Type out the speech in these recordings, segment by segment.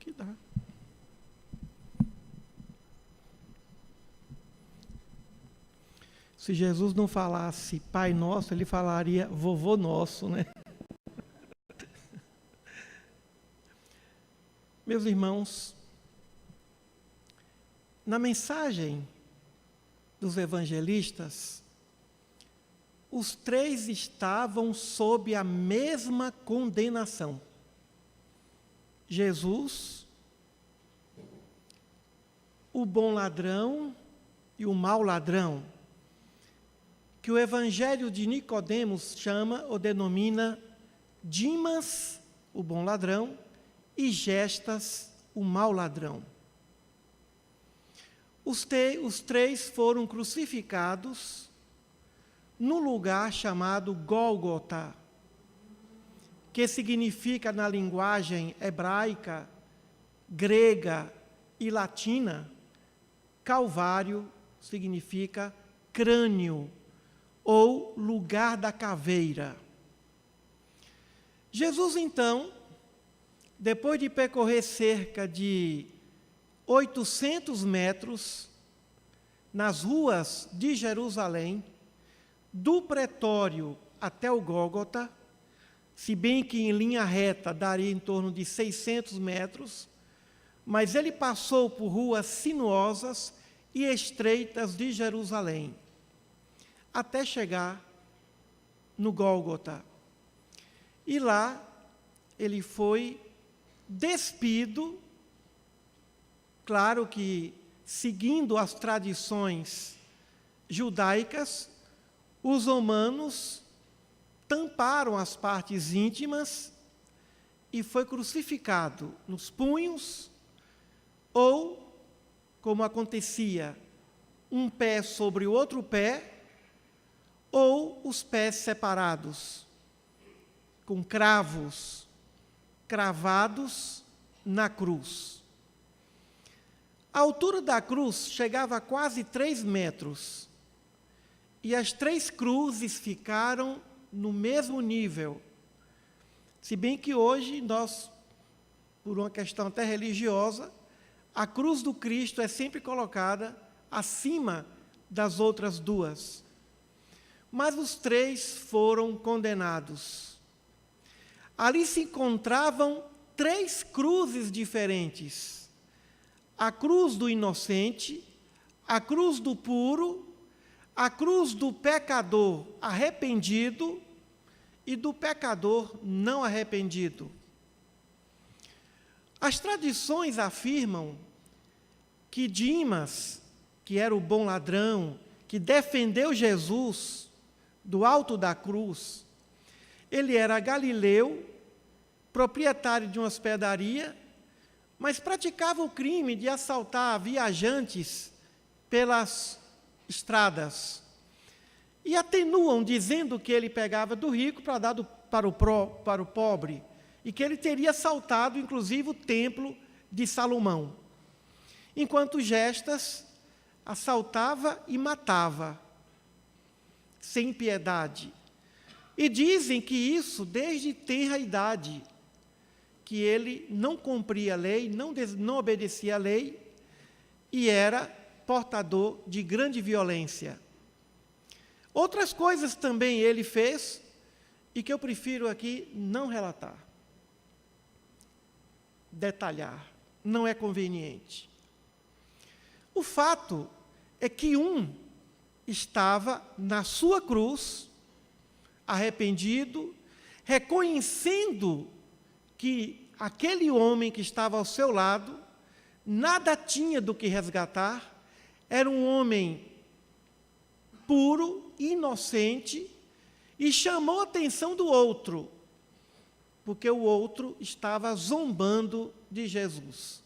que dá. Se Jesus não falasse Pai Nosso, ele falaria Vovô Nosso, né? Meus irmãos, na mensagem dos evangelistas, os três estavam sob a mesma condenação. Jesus, o bom ladrão e o mau ladrão, que o Evangelho de Nicodemos chama ou denomina Dimas, o bom ladrão, e Gestas, o mau ladrão. Os três foram crucificados no lugar chamado Gólgota, que significa, na linguagem hebraica, grega e latina, Calvário significa crânio, ou lugar da caveira. Jesus, então, depois de percorrer cerca de 800 metros nas ruas de Jerusalém, do pretório até o Gólgota, se bem que em linha reta daria em torno de 600 metros, mas ele passou por ruas sinuosas e estreitas de Jerusalém, até chegar no Gólgota. E lá ele foi despido, claro que seguindo as tradições judaicas, os romanos tamparam as partes íntimas e foi crucificado nos punhos, ou, como acontecia, um pé sobre o outro pé, ou os pés separados, com cravos cravados na cruz. A altura da cruz chegava a quase 3 metros, e as 3 cruzes ficaram no mesmo nível, se bem que hoje nós, por uma questão até religiosa, a cruz do Cristo é sempre colocada acima das outras 2. Mas os 3 foram condenados. Ali se encontravam 3 cruzes diferentes: a cruz do inocente, a cruz do puro, a cruz do pecador arrependido e do pecador não arrependido. As tradições afirmam que Dimas, que era o bom ladrão, que defendeu Jesus do alto da cruz, ele era galileu, proprietário de uma hospedaria, mas praticava o crime de assaltar viajantes pelas estradas. E atenuam dizendo que ele pegava do rico para dar para o pobre, e que ele teria assaltado, inclusive, o templo de Salomão. Enquanto Gestas assaltava e matava, sem piedade. E dizem que isso desde tenra idade, que ele não cumpria a lei, não obedecia à lei, e era portador de grande violência. Outras coisas também ele fez, e que eu prefiro aqui não relatar, detalhar, não é conveniente. O fato é que um estava na sua cruz, arrependido, reconhecendo que aquele homem que estava ao seu lado nada tinha do que resgatar, era um homem puro, inocente, e chamou a atenção do outro, porque o outro estava zombando de Jesus.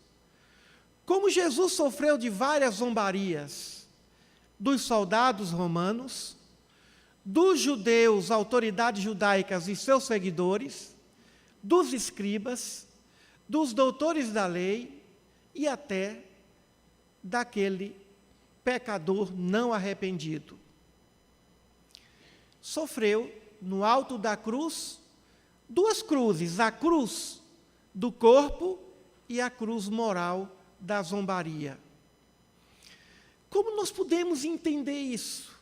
Como Jesus sofreu de várias zombarias dos soldados romanos, dos judeus, autoridades judaicas e seus seguidores, dos escribas, dos doutores da lei e até daquele pecador não arrependido. Sofreu, no alto da cruz, 2 cruzes, a cruz do corpo e a cruz moral da zombaria. Como nós podemos entender isso?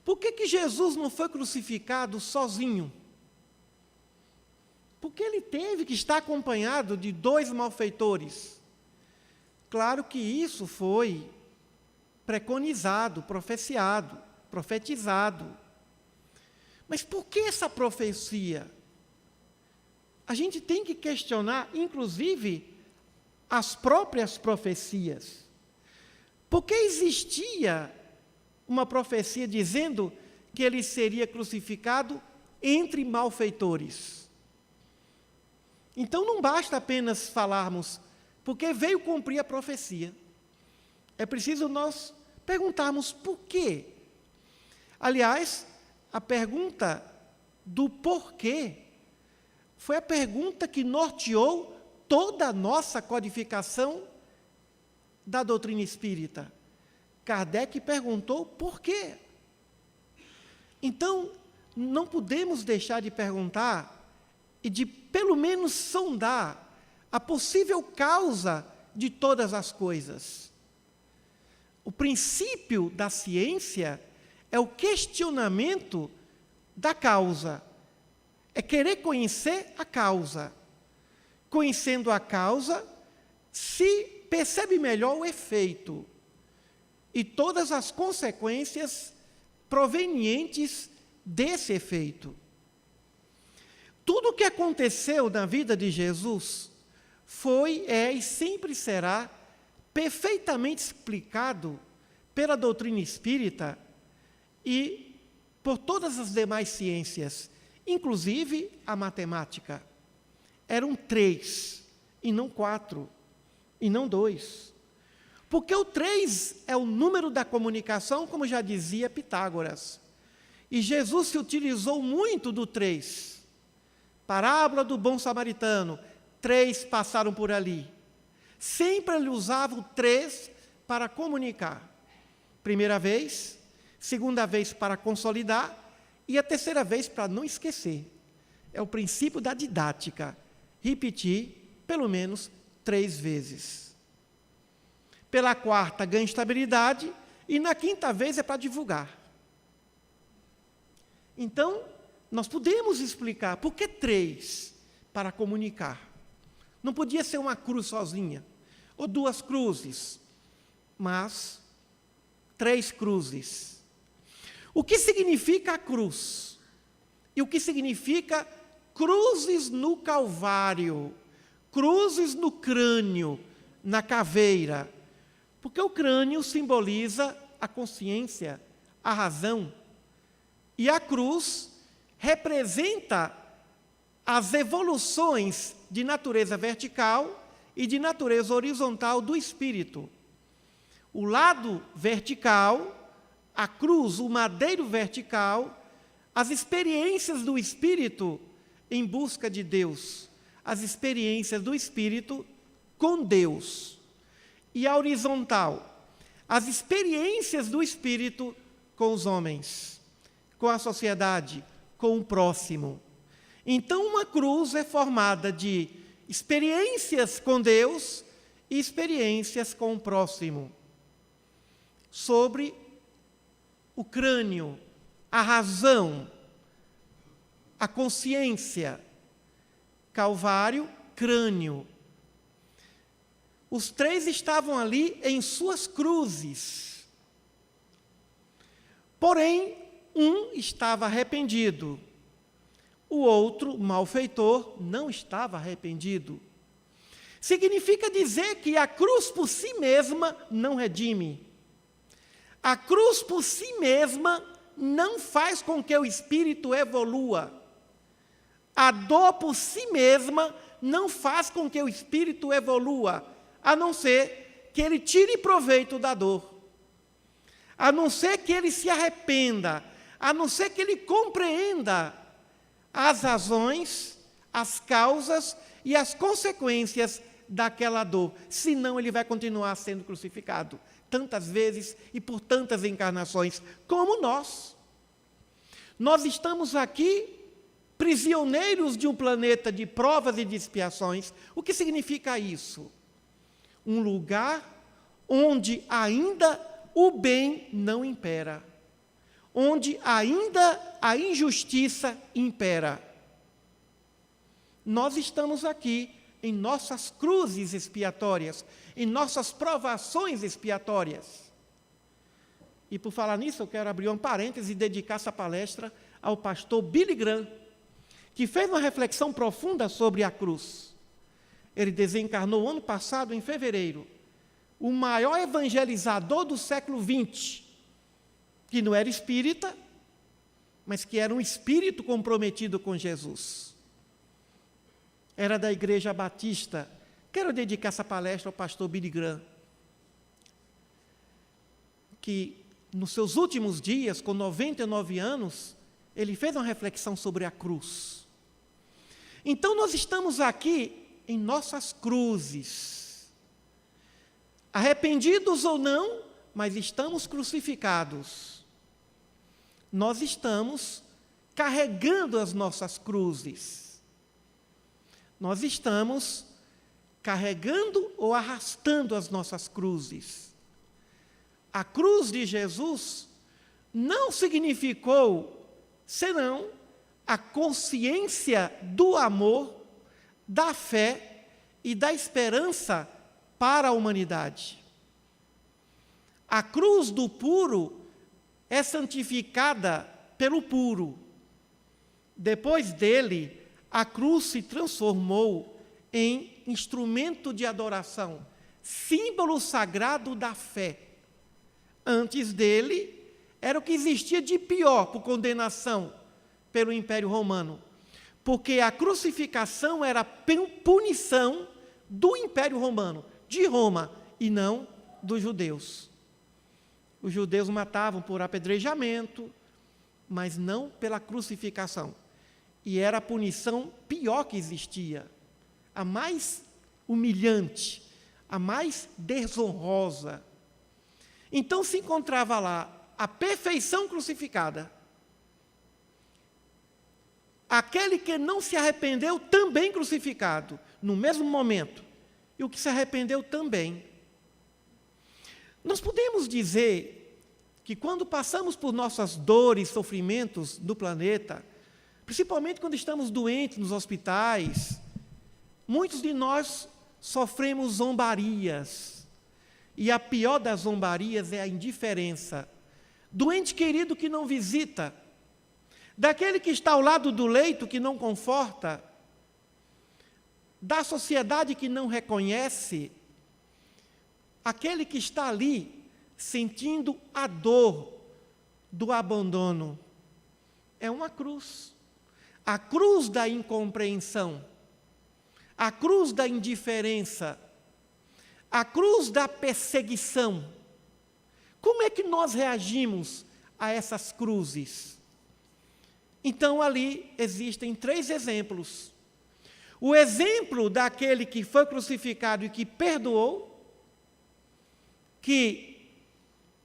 Por que Jesus não foi crucificado sozinho? Porque ele teve que estar acompanhado de 2 malfeitores. Claro que isso foi preconizado, profetizado. Mas por que essa profecia? A gente tem que questionar, inclusive, as próprias profecias. Porque existia uma profecia dizendo que ele seria crucificado entre malfeitores. Então não basta apenas falarmos, porque veio cumprir a profecia. É preciso nós perguntarmos por quê. Aliás, a pergunta do porquê foi a pergunta que norteou toda a nossa codificação da doutrina espírita. Kardec perguntou por quê. Então, não podemos deixar de perguntar e de, pelo menos, sondar a possível causa de todas as coisas. O princípio da ciência é o questionamento da causa. É querer conhecer a causa. Conhecendo a causa, se percebe melhor o efeito e todas as consequências provenientes desse efeito. Tudo o que aconteceu na vida de Jesus foi, é e sempre será perfeitamente explicado pela doutrina espírita e por todas as demais ciências, inclusive a matemática. Eram 3, e não 4, e não 2. Porque o 3 é o número da comunicação, como já dizia Pitágoras. E Jesus se utilizou muito do 3. Parábola do bom samaritano, 3 passaram por ali. Sempre ele usava o 3 para comunicar. Primeira vez, segunda vez para consolidar, e a terceira vez para não esquecer. É o princípio da didática. Repetir, pelo menos, 3 vezes. Pela quarta, ganha estabilidade, e na quinta vez é para divulgar. Então, nós podemos explicar por que 3 para comunicar. Não podia ser uma cruz sozinha, ou 2 cruzes, mas 3 cruzes. O que significa a cruz? E o que significa cruzes no Calvário, cruzes no crânio, na caveira? Porque o crânio simboliza a consciência, a razão, e a cruz representa as evoluções de natureza vertical e de natureza horizontal do espírito. O lado vertical, a cruz, o madeiro vertical, as experiências do espírito em busca de Deus, as experiências do espírito com Deus. E a horizontal, as experiências do espírito com os homens, com a sociedade, com o próximo. Então, uma cruz é formada de experiências com Deus e experiências com o próximo. Sobre o crânio, a razão, a consciência. Calvário, crânio. Os 3 estavam ali em suas cruzes. Porém, um estava arrependido. O outro, malfeitor, não estava arrependido. Significa dizer que a cruz por si mesma não redime. A cruz por si mesma não faz com que o espírito evolua. A dor por si mesma não faz com que o espírito evolua, a não ser que ele tire proveito da dor. A não ser que ele se arrependa, a não ser que ele compreenda as razões, as causas e as consequências daquela dor. Senão ele vai continuar sendo crucificado tantas vezes e por tantas encarnações, como nós. Nós estamos aqui prisioneiros de um planeta de provas e de expiações. O que significa isso? Um lugar onde ainda o bem não impera, onde ainda a injustiça impera. Nós estamos aqui em nossas cruzes expiatórias, em nossas provações expiatórias. E por falar nisso, eu quero abrir um parêntese e dedicar essa palestra ao pastor Billy Graham, que fez uma reflexão profunda sobre a cruz. Ele desencarnou ano passado, em fevereiro, o maior evangelizador do século XX, que não era espírita, mas que era um espírito comprometido com Jesus. Era da Igreja Batista. Quero dedicar essa palestra ao pastor Billy Graham, que nos seus últimos dias, com 99 anos, ele fez uma reflexão sobre a cruz. Então, nós estamos aqui em nossas cruzes, arrependidos ou não, mas estamos crucificados. Nós estamos carregando as nossas cruzes. Nós estamos carregando ou arrastando as nossas cruzes. A cruz de Jesus não significou senão a consciência do amor, da fé e da esperança para a humanidade. A cruz do puro é santificada pelo puro. Depois dele, a cruz se transformou em instrumento de adoração, símbolo sagrado da fé. Antes dele, era o que existia de pior por condenação pelo Império Romano, porque a crucificação era punição do Império Romano, de Roma, e não dos judeus. Os judeus matavam por apedrejamento, mas não pela crucificação. E era a punição pior que existia, a mais humilhante, a mais desonrosa. Então se encontrava lá a perfeição crucificada. Aquele que não se arrependeu também crucificado, no mesmo momento, e o que se arrependeu também. Nós podemos dizer que quando passamos por nossas dores, sofrimentos do planeta, principalmente quando estamos doentes nos hospitais, muitos de nós sofremos zombarias. E a pior das zombarias é a indiferença. Do ente querido que não visita, daquele que está ao lado do leito que não conforta, da sociedade que não reconhece, aquele que está ali sentindo a dor do abandono. É uma cruz. A cruz da incompreensão, a cruz da indiferença, a cruz da perseguição. Como é que nós reagimos a essas cruzes? Então, ali existem 3 exemplos. O exemplo daquele que foi crucificado e que perdoou, que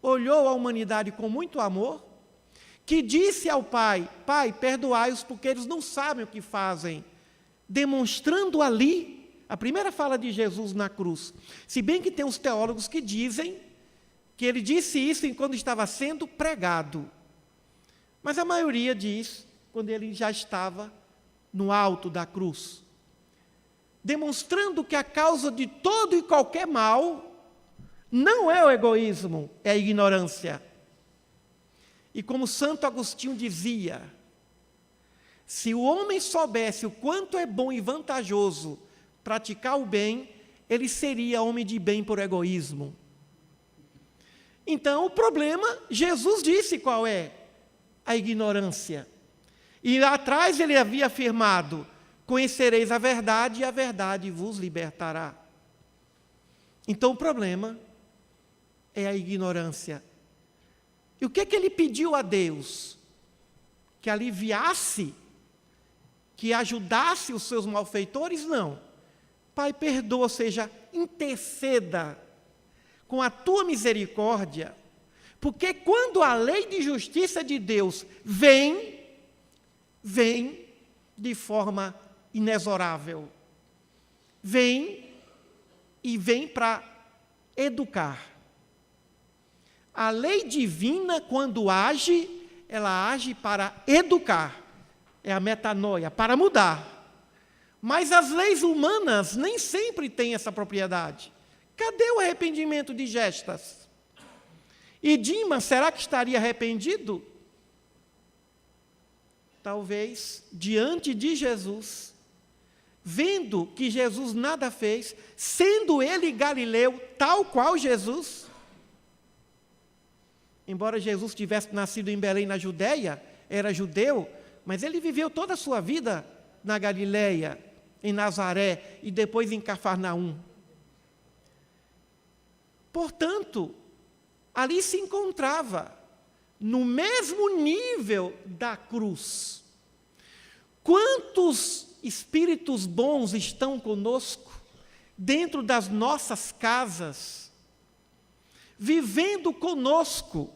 olhou a humanidade com muito amor, que disse ao Pai: Pai, perdoai-os porque eles não sabem o que fazem, demonstrando ali a primeira fala de Jesus na cruz. Se bem que tem os teólogos que dizem que ele disse isso quando estava sendo pregado, mas a maioria diz quando ele já estava no alto da cruz, demonstrando que a causa de todo e qualquer mal não é o egoísmo, é a ignorância. E como Santo Agostinho dizia, se o homem soubesse o quanto é bom e vantajoso praticar o bem, ele seria homem de bem por egoísmo. Então, o problema, Jesus disse qual é: a ignorância. E lá atrás ele havia afirmado: conhecereis a verdade e a verdade vos libertará. Então, o problema é a ignorância. E o que é que ele pediu a Deus? Que aliviasse, que ajudasse os seus malfeitores? Não. Pai, perdoa, ou seja, interceda com a tua misericórdia, porque quando a lei de justiça de Deus vem, de forma inexorável. Vem para educar. A lei divina, quando age, ela age para educar. É a metanoia, para mudar. Mas as leis humanas nem sempre têm essa propriedade. Cadê o arrependimento de Gestas? E Dimas, será que estaria arrependido? Talvez, diante de Jesus, vendo que Jesus nada fez, sendo ele galileu, tal qual Jesus. Embora Jesus tivesse nascido em Belém, na Judéia, era judeu, mas ele viveu toda a sua vida na Galileia, em Nazaré e depois em Cafarnaum. Portanto, ali se encontrava, no mesmo nível da cruz. Quantos espíritos bons estão conosco, dentro das nossas casas, vivendo conosco,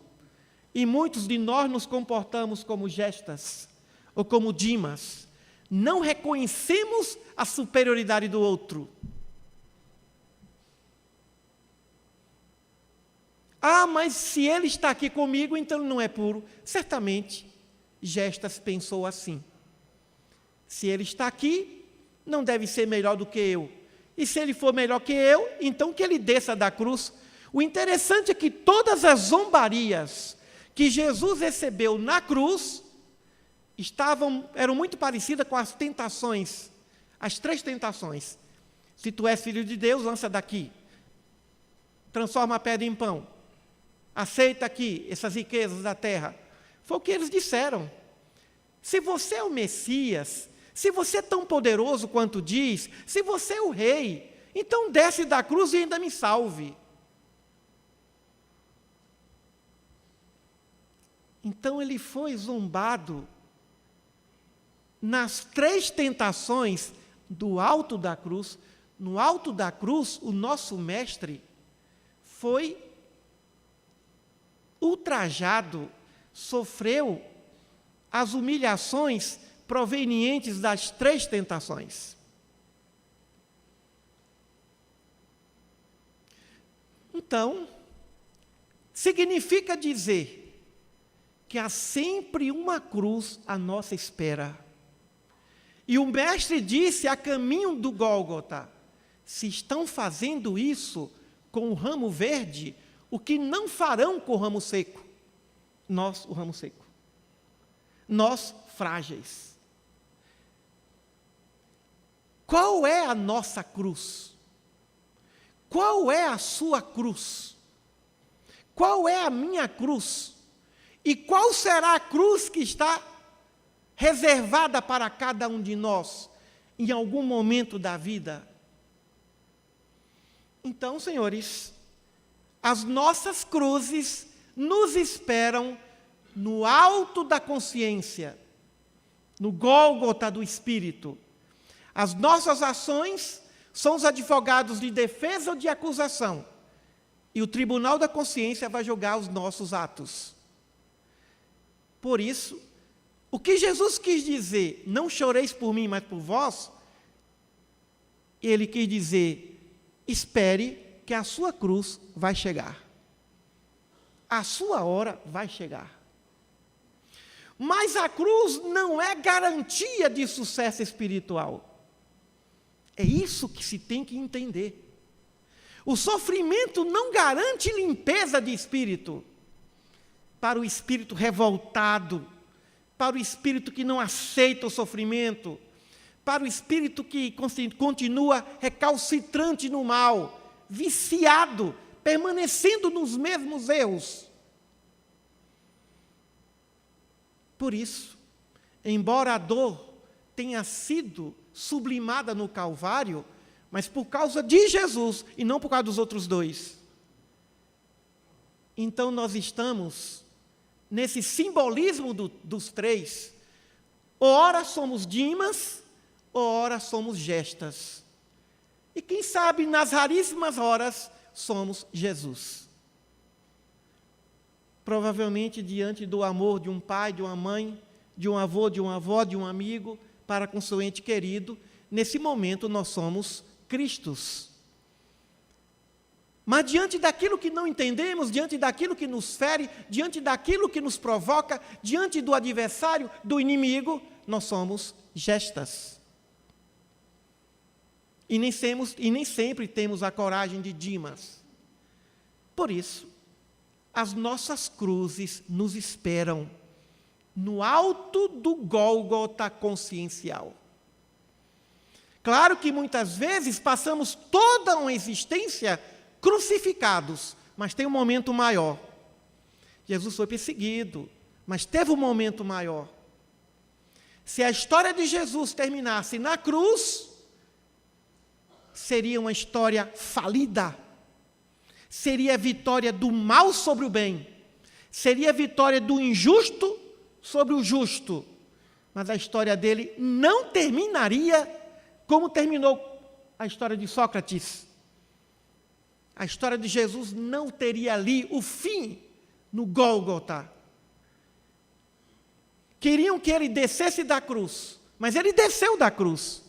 e muitos de nós nos comportamos como Gestas, ou como Dimas, não reconhecemos a superioridade do outro. Ah, mas se ele está aqui comigo, então ele não é puro. Certamente, Gestas pensou assim. Se ele está aqui, não deve ser melhor do que eu. E se ele for melhor que eu, então que ele desça da cruz. O interessante é que todas as zombarias que Jesus recebeu na cruz eram muito parecidas com as tentações, as 3 tentações. Se tu és filho de Deus, lança daqui. Transforma a pedra em pão. Aceita aqui essas riquezas da terra. Foi o que eles disseram. Se você é o Messias, se você é tão poderoso quanto diz, se você é o rei, então desce da cruz e ainda me salve. Então ele foi zombado nas 3 tentações do alto da cruz. No alto da cruz, o nosso mestre foi ultrajado, sofreu as humilhações provenientes das 3 tentações. Então, significa dizer que há sempre uma cruz à nossa espera. E o mestre disse a caminho do Gólgota: se estão fazendo isso com o ramo verde, o que não farão com o ramo seco? Nós, o ramo seco. Nós, frágeis. Qual é a nossa cruz? Qual é a sua cruz? Qual é a minha cruz? E qual será a cruz que está reservada para cada um de nós em algum momento da vida? Então, senhores, as nossas cruzes nos esperam no alto da consciência, no Gólgota do Espírito. As nossas ações são os advogados de defesa ou de acusação, e o tribunal da consciência vai julgar os nossos atos. Por isso, o que Jesus quis dizer, não choreis por mim, mas por vós, ele quis dizer, espere que a sua cruz vai chegar. A sua hora vai chegar. Mas a cruz não é garantia de sucesso espiritual. É isso que se tem que entender. O sofrimento não garante limpeza de espírito. Para o espírito revoltado, para o espírito que não aceita o sofrimento, para o espírito que continua recalcitrante no mal, viciado, permanecendo nos mesmos erros. Por isso, embora a dor tenha sido sublimada no Calvário, mas por causa de Jesus e não por causa dos outros 2. Então nós estamos nesse simbolismo dos 3. Ora somos Dimas, ora somos Gestas. E quem sabe, nas raríssimas horas, somos Jesus. Provavelmente diante do amor de um pai, de uma mãe, de um avô, de uma avó, de um amigo, para com seu ente querido. Nesse momento, nós somos Cristos. Mas diante daquilo que não entendemos, diante daquilo que nos fere, diante daquilo que nos provoca, diante do adversário, do inimigo, nós somos gestas. E nem sempre temos a coragem de Dimas. Por isso, as nossas cruzes nos esperam no alto do Gólgota consciencial. Claro que muitas vezes passamos toda uma existência crucificados, mas tem um momento maior. Jesus foi perseguido, mas teve um momento maior. Se a história de Jesus terminasse na cruz, seria uma história falida. Seria a vitória do mal sobre o bem. Seria a vitória do injusto sobre o justo. Mas a história dele não terminaria como terminou a história de Sócrates. A história de Jesus não teria ali o fim no Gólgota. Queriam que ele descesse da cruz, mas ele desceu da cruz.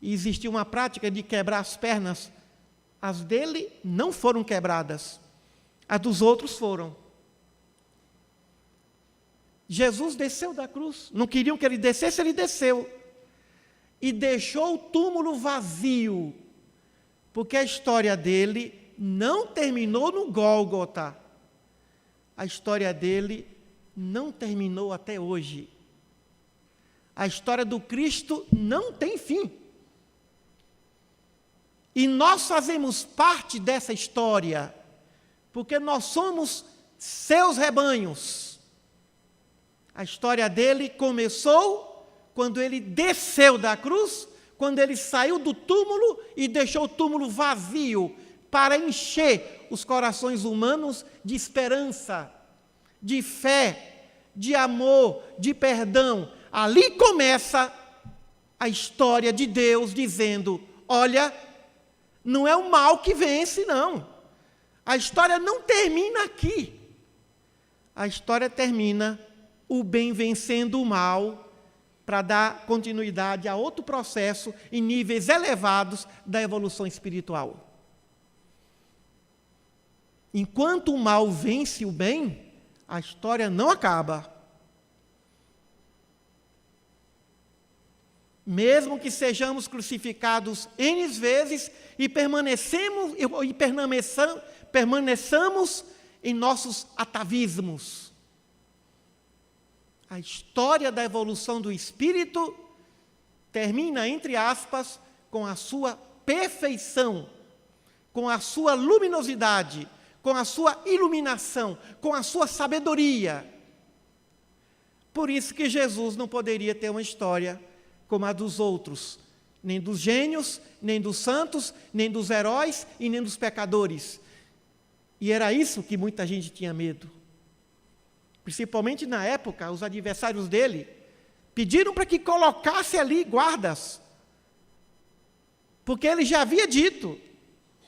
E existia uma prática de quebrar as pernas. As dele não foram quebradas, as dos outros foram. Jesus desceu da cruz, não queriam que ele descesse, ele desceu. E deixou o túmulo vazio, porque a história dele não terminou no Gólgota. A história dele não terminou até hoje. A história do Cristo não tem fim. E nós fazemos parte dessa história, porque nós somos seus rebanhos. A história dele começou quando ele desceu da cruz, quando ele saiu do túmulo e deixou o túmulo vazio para encher os corações humanos de esperança, de fé, de amor, de perdão. Ali começa a história de Deus dizendo: olha, não é o mal que vence, não. A história não termina aqui. A história termina o bem vencendo o mal, para dar continuidade a outro processo em níveis elevados da evolução espiritual. Enquanto o mal vence o bem, a história não acaba. Mesmo que sejamos crucificados N vezes e permaneçamos em nossos atavismos. A história da evolução do espírito termina, entre aspas, com a sua perfeição, com a sua luminosidade, com a sua iluminação, com a sua sabedoria. Por isso que Jesus não poderia ter uma história como a dos outros, nem dos gênios, nem dos santos, nem dos heróis e nem dos pecadores. E era isso que muita gente tinha medo. Principalmente na época, os adversários dele pediram para que colocasse ali guardas, porque ele já havia dito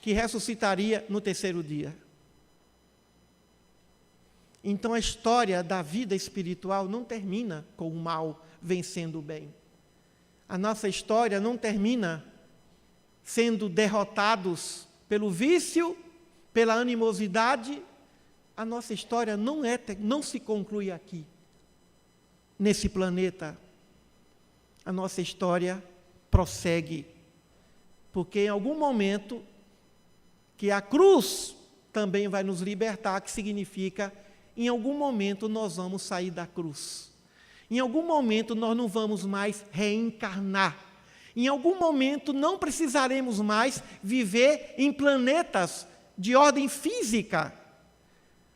que ressuscitaria no terceiro dia. Então a história da vida espiritual não termina com o mal vencendo o bem. A nossa história não termina sendo derrotados pelo vício, pela animosidade. A nossa história não se conclui aqui, nesse planeta. A nossa história prossegue, porque em algum momento que a cruz também vai nos libertar, que significa, em algum momento nós vamos sair da cruz. Em algum momento nós não vamos mais reencarnar. Em algum momento não precisaremos mais viver em planetas de ordem física.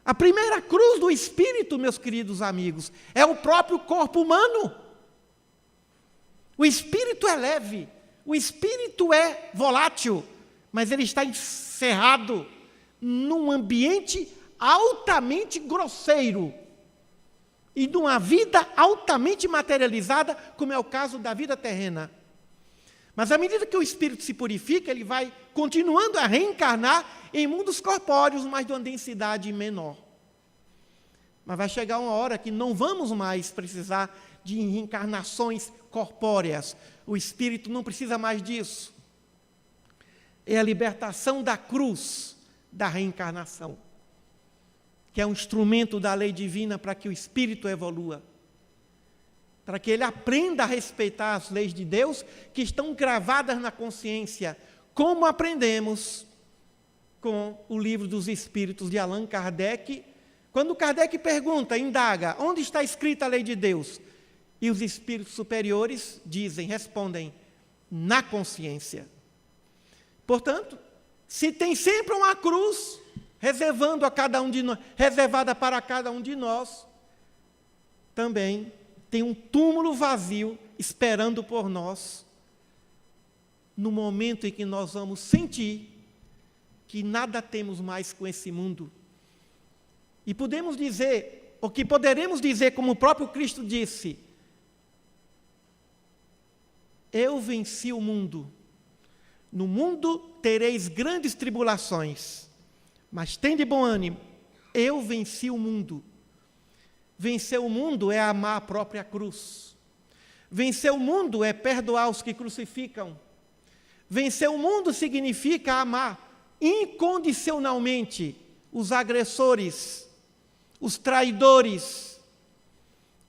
A primeira cruz do Espírito, meus queridos amigos, é o próprio corpo humano. O Espírito é leve, o Espírito é volátil, mas ele está encerrado num ambiente altamente grosseiro e numa vida altamente materializada, como é o caso da vida terrena. Mas à medida que o espírito se purifica, ele vai continuando a reencarnar em mundos corpóreos, mas de uma densidade menor. Mas vai chegar uma hora que não vamos mais precisar de reencarnações corpóreas. O espírito não precisa mais disso. É a libertação da cruz, da reencarnação, que é um instrumento da lei divina para que o espírito evolua, para que ele aprenda a respeitar as leis de Deus que estão gravadas na consciência, como aprendemos com o Livro dos Espíritos de Allan Kardec, quando Kardec pergunta, indaga, onde está escrita a lei de Deus? E os espíritos superiores respondem, na consciência. Portanto, se tem sempre uma cruz reservada para cada um de nós, também tem um túmulo vazio esperando por nós, no momento em que nós vamos sentir que nada temos mais com esse mundo. E podemos dizer, o que poderemos dizer, como o próprio Cristo disse, eu venci o mundo. No mundo tereis grandes tribulações, mas tende bom ânimo, eu venci o mundo. Vencer o mundo é amar a própria cruz. Vencer o mundo é perdoar os que crucificam. Vencer o mundo significa amar incondicionalmente os agressores, os traidores,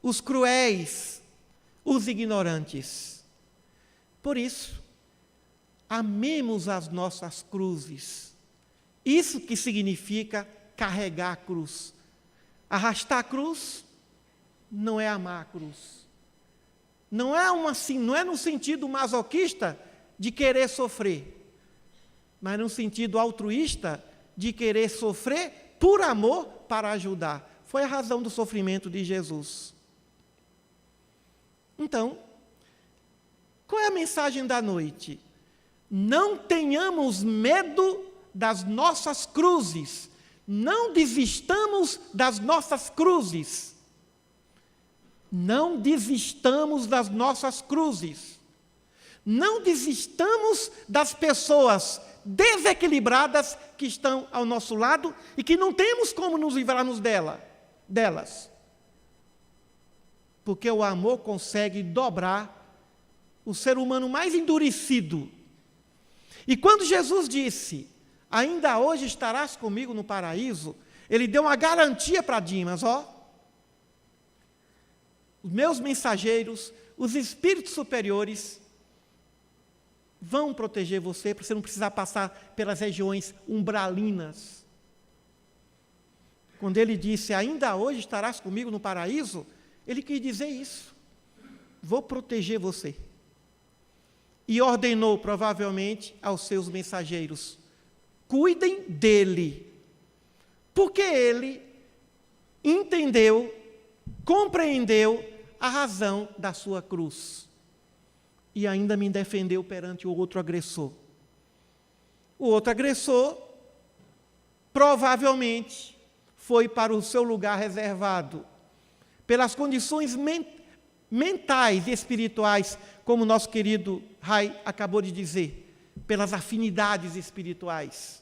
os cruéis, os ignorantes. Por isso, amemos as nossas cruzes. Isso que significa carregar a cruz. Arrastar a cruz não é amar a cruz. Não é no sentido masoquista de querer sofrer, mas no sentido altruísta de querer sofrer por amor para ajudar. Foi a razão do sofrimento de Jesus. Então, qual é a mensagem da noite? Não tenhamos medo das nossas cruzes. Não desistamos das nossas cruzes. Não desistamos das nossas cruzes. Não desistamos das pessoas desequilibradas que estão ao nosso lado e que não temos como nos livrarmos delas. Porque o amor consegue dobrar o ser humano mais endurecido. E quando Jesus disse, ainda hoje estarás comigo no paraíso, ele deu uma garantia para Dimas, os meus mensageiros, os espíritos superiores, vão proteger você, para você não precisar passar pelas regiões umbralinas. Quando ele disse, ainda hoje estarás comigo no paraíso, ele quis dizer isso. Vou proteger você. E ordenou, provavelmente, aos seus mensageiros, cuidem dele, porque ele entendeu, compreendeu a razão da sua cruz. E ainda me defendeu perante o outro agressor. O outro agressor, provavelmente, foi para o seu lugar reservado, pelas condições mentais e espirituais, como nosso querido Rai acabou de dizer, pelas afinidades espirituais.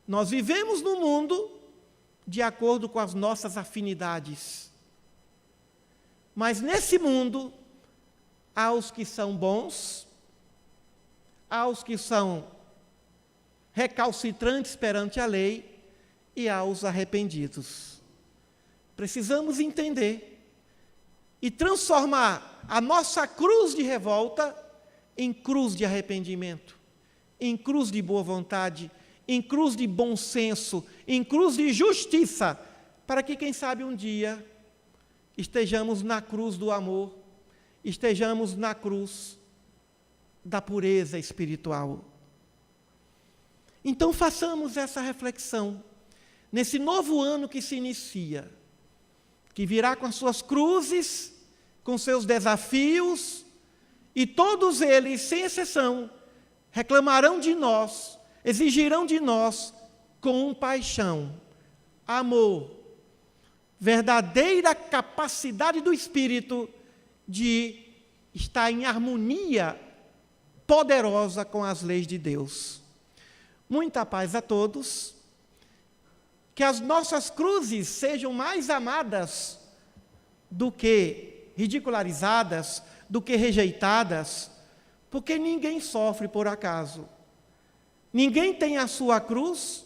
Nós vivemos no mundo de acordo com as nossas afinidades. Mas nesse mundo, há os que são bons, há os que são recalcitrantes perante a lei e há os arrependidos. Precisamos entender e transformar a nossa cruz de revolta em cruz de arrependimento, em cruz de boa vontade, em cruz de bom senso, em cruz de justiça, para que, quem sabe, um dia estejamos na cruz do amor, estejamos na cruz da pureza espiritual. Então, façamos essa reflexão, nesse novo ano que se inicia, que virá com as suas cruzes, com seus desafios, e todos eles, sem exceção, reclamarão de nós, exigirão de nós compaixão, amor, verdadeira capacidade do Espírito de estar em harmonia poderosa com as leis de Deus. Muita paz a todos, que as nossas cruzes sejam mais amadas do que ridicularizadas do que rejeitadas, porque ninguém sofre por acaso. Ninguém tem a sua cruz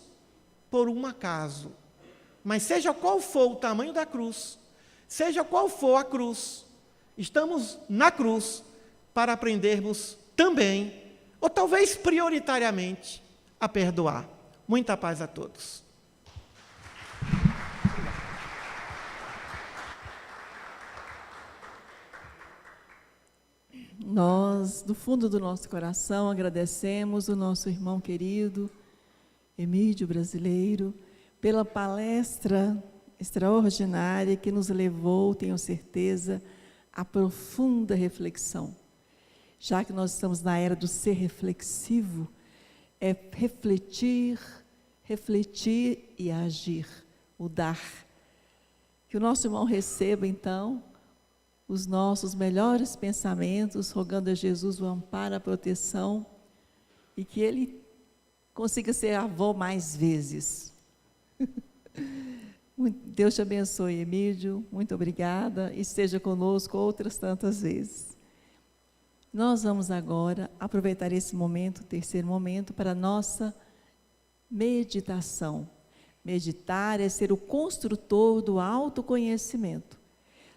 por um acaso. Mas seja qual for o tamanho da cruz, seja qual for a cruz, estamos na cruz para aprendermos também, ou talvez prioritariamente, a perdoar. Muita paz a todos. Nós, do fundo do nosso coração, agradecemos o nosso irmão querido, Emídio Brasileiro, pela palestra extraordinária que nos levou, tenho certeza, à profunda reflexão. Já que nós estamos na era do ser reflexivo, é refletir e agir, o dar. Que o nosso irmão receba, então, os nossos melhores pensamentos, rogando a Jesus o amparo, a proteção, e que ele consiga ser avô mais vezes. Deus te abençoe, Emídio, muito obrigada, e esteja conosco outras tantas vezes. Nós vamos agora aproveitar esse momento, o terceiro momento, para a nossa meditação. Meditar é ser o construtor do autoconhecimento.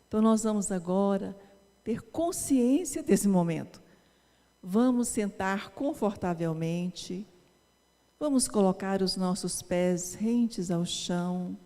Então, nós vamos agora ter consciência desse momento. Vamos sentar confortavelmente, vamos colocar os nossos pés rentes ao chão,